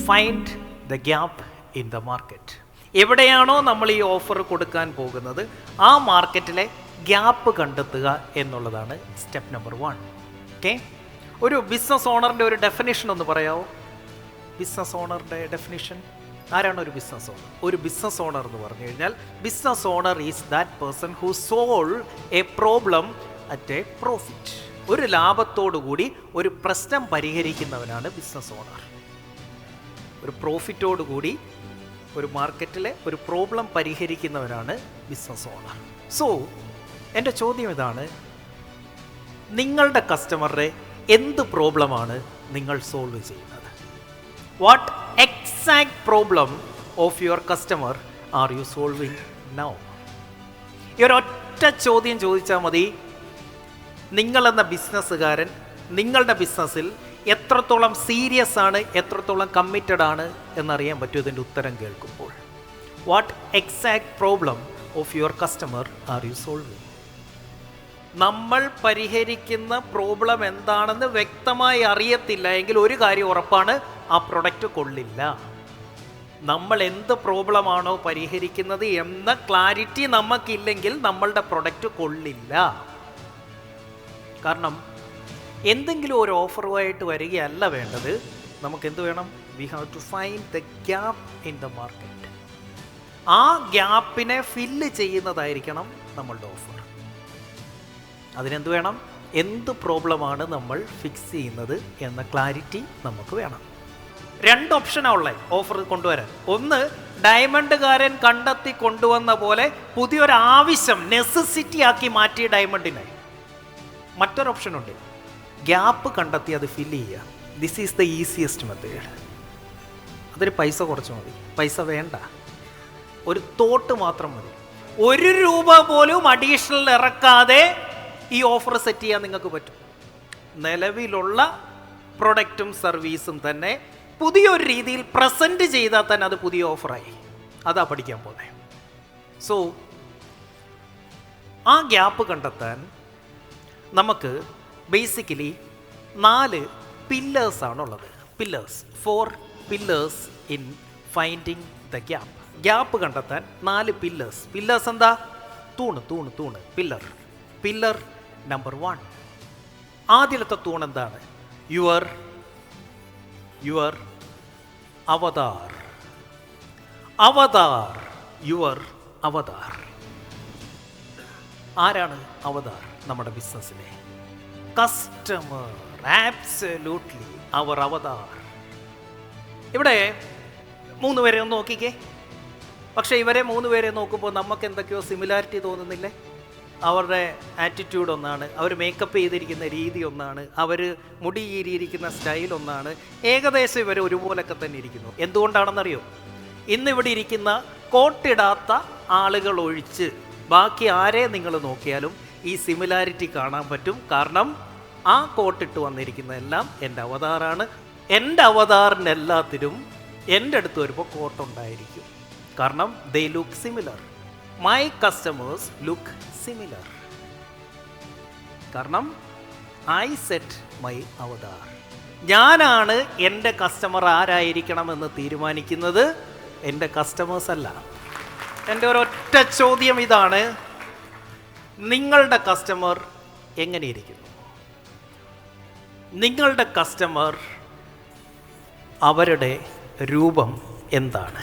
Find the gap in the market. എവിടെയാണോ നമ്മൾ ഈ ഓഫർ കൊടുക്കാൻ പോകുന്നത് ആ മാർക്കറ്റിലെ ഗ്യാപ്പ് കണ്ടെത്തുക എന്നുള്ളതാണ് സ്റ്റെപ്പ് നമ്പർ 1. ഓക്കെ, ഒരു ബിസിനസ് ഓണറിൻ്റെ ഒരു ഡെഫിനിഷൻ ഒന്ന് പറയാമോ? ബിസിനസ് ഓണറിൻ്റെ ഡെഫിനിഷൻ, ആരാണ് ഒരു ബിസിനസ് ഓണർ? ഒരു ബിസിനസ് ഓണർ എന്ന് പറഞ്ഞു കഴിഞ്ഞാൽ business owner is that person who solve a problem at a profit. ഒരു ലാഭത്തോടു കൂടി ഒരു പ്രശ്നം പരിഹരിക്കുന്നവനാണ് ബിസിനസ് ഓണർ. ഒരു പ്രോഫിറ്റോടു കൂടി ഒരു മാർക്കറ്റിലെ ഒരു പ്രോബ്ലം പരിഹരിക്കുന്നവരാണ് ബിസിനസ് ഓണർ. സോ എൻ്റെ ചോദ്യം ഇതാണ്, നിങ്ങളുടെ കസ്റ്റമറുടെ എന്ത് പ്രോബ്ലമാണ് നിങ്ങൾ സോൾവ് ചെയ്യുന്നത്? What exact problem of your customer are you solving now? ഈ ഒരൊറ്റ ചോദ്യം ചോദിച്ചാൽ മതി, നിങ്ങളെന്ന ബിസിനസ്സുകാരൻ നിങ്ങളുടെ ബിസിനസ്സിൽ എത്രത്തോളം സീരിയസ് ആണ്, എത്രത്തോളം കമ്മിറ്റഡ് ആണ് എന്നറിയാൻ പറ്റും ഇതിൻ്റെ ഉത്തരം കേൾക്കുമ്പോൾ. What exact problem of your customer are you solving? നമ്മൾ പരിഹരിക്കുന്ന പ്രോബ്ലം എന്താണെന്ന് വ്യക്തമായി അറിയത്തില്ല എങ്കിൽ ഒരു കാര്യം ഉറപ്പാണ്, ആ പ്രൊഡക്റ്റ് കൊള്ളില്ല. നമ്മൾ എന്ത് പ്രോബ്ലമാണോ പരിഹരിക്കുന്നത് എന്ന ക്ലാരിറ്റി നമുക്കില്ലെങ്കിൽ നമ്മളുടെ പ്രൊഡക്റ്റ് കൊള്ളില്ല. കാരണം എന്തെങ്കിലും ഒരു ഓഫറുമായിട്ട് വരികയല്ല വേണ്ടത്, നമുക്ക് എന്ത് വേണം? We have to find the gap in the market. ആ ഗ്യാപ്പിനെ ഫില്ല് ചെയ്യുന്നതായിരിക്കണം നമ്മളുടെ ഓഫർ. അതിനെന്ത് വേണം? എന്ത് പ്രോബ്ലമാണ് നമ്മൾ ഫിക്സ് ചെയ്യുന്നത് എന്ന ക്ലാരിറ്റി നമുക്ക് വേണം. 2 ഓപ്ഷനാണ് ഉള്ളത് ഓഫർ കൊണ്ടുവരാൻ. ഒന്ന്, ഡയമണ്ടുകാരൻ കണ്ടെത്തി കൊണ്ടുവന്ന പോലെ പുതിയൊരു ആവശ്യം നെസസിറ്റി ആക്കി മാറ്റിയ ഡയമണ്ടിനെ. മറ്റൊരു ഓപ്ഷനുണ്ട്, ഗ്യാപ്പ് കണ്ടെത്തി അത് ഫില്ല് ചെയ്യുക. This is the easiest method. അതൊരു പൈസ കുറച്ച് മതി, പൈസ വേണ്ട, ഒരു തോട്ട് മാത്രം മതി. 1 രൂപ പോലും അഡീഷണൽ ഇറക്കാതെ ഈ ഓഫർ സെറ്റ് ചെയ്യാൻ നിങ്ങൾക്ക് പറ്റും. നിലവിലുള്ള പ്രൊഡക്റ്റും സർവീസും തന്നെ പുതിയൊരു രീതിയിൽ പ്രസൻറ്റ് ചെയ്താൽ തന്നെ അത് പുതിയ ഓഫറായി. അതാ പഠിക്കാൻ പോകുന്നത്. സോ ആ ഗ്യാപ്പ് കണ്ടെത്താൻ നമുക്ക് ബേസിക്കലി 4 പില്ലേഴ്സാണുള്ളത്. 4 pillars in finding the gap. Gap കണ്ടെത്താൻ 4 പില്ലേഴ്സ്. പില്ലേഴ്സ് എന്താ? തൂണ്. Pillar number 1. ആദ്യത്തെ തൂൺ എന്താണ്? Your avatar. Your avatar. ആരാണ് അവതാർ? നമ്മുടെ ബിസിനസ്സിലെ കസ്റ്റമർ. ആബ്സല്യൂട്ട്ലി അവർ അവതാർ. ഇവിടെ 3 പേരെ ഒന്ന് നോക്കിക്കേ. പക്ഷേ ഇവരെ 3 പേരെ നോക്കുമ്പോൾ നമുക്ക് എന്തൊക്കെയോ സിമിലാരിറ്റി തോന്നുന്നില്ലേ? അവരുടെ ആറ്റിറ്റ്യൂഡ് ഒന്നാണ്, അവർ മേക്കപ്പ് ചെയ്തിരിക്കുന്ന രീതി ഒന്നാണ്, അവർ മുടി ഈരിയിരിക്കുന്ന സ്റ്റൈൽ ഒന്നാണ്. ഏകദേശം ഇവർ ഒരുപോലൊക്കെ തന്നെ ഇരിക്കുന്നു. എന്തുകൊണ്ടാണെന്നറിയോ? ഇന്നിവിടെ ഇരിക്കുന്ന കോട്ടിടാത്ത ആളുകൾ ഒഴിച്ച് ബാക്കി ആരെ നിങ്ങൾ നോക്കിയാലും ഈ സിമിലാരിറ്റി കാണാൻ പറ്റും. കാരണം ആ കോട്ടിട്ട് വന്നിരിക്കുന്നതെല്ലാം എൻ്റെ അവതാറാണ്. എൻ്റെ അവതാറിന് എല്ലാത്തിനും എൻ്റെ അടുത്ത് വരുമ്പോൾ കോട്ടുണ്ടായിരിക്കും. കാരണം they look similar. My customers look similar. കാരണം ഐ സെറ്റ് മൈ അവതാർ. ഞാനാണ് എൻ്റെ കസ്റ്റമർ ആരായിരിക്കണമെന്ന് തീരുമാനിക്കുന്നത്, എൻ്റെ കസ്റ്റമേഴ്സ് അല്ല. എൻ്റെ ഒരൊറ്റ ചോദ്യം ഇതാണ്, നിങ്ങളുടെ കസ്റ്റമർ എങ്ങനെയിരിക്കുന്നു? നിങ്ങളുടെ കസ്റ്റമർ അവരുടെ രൂപം എന്താണ്?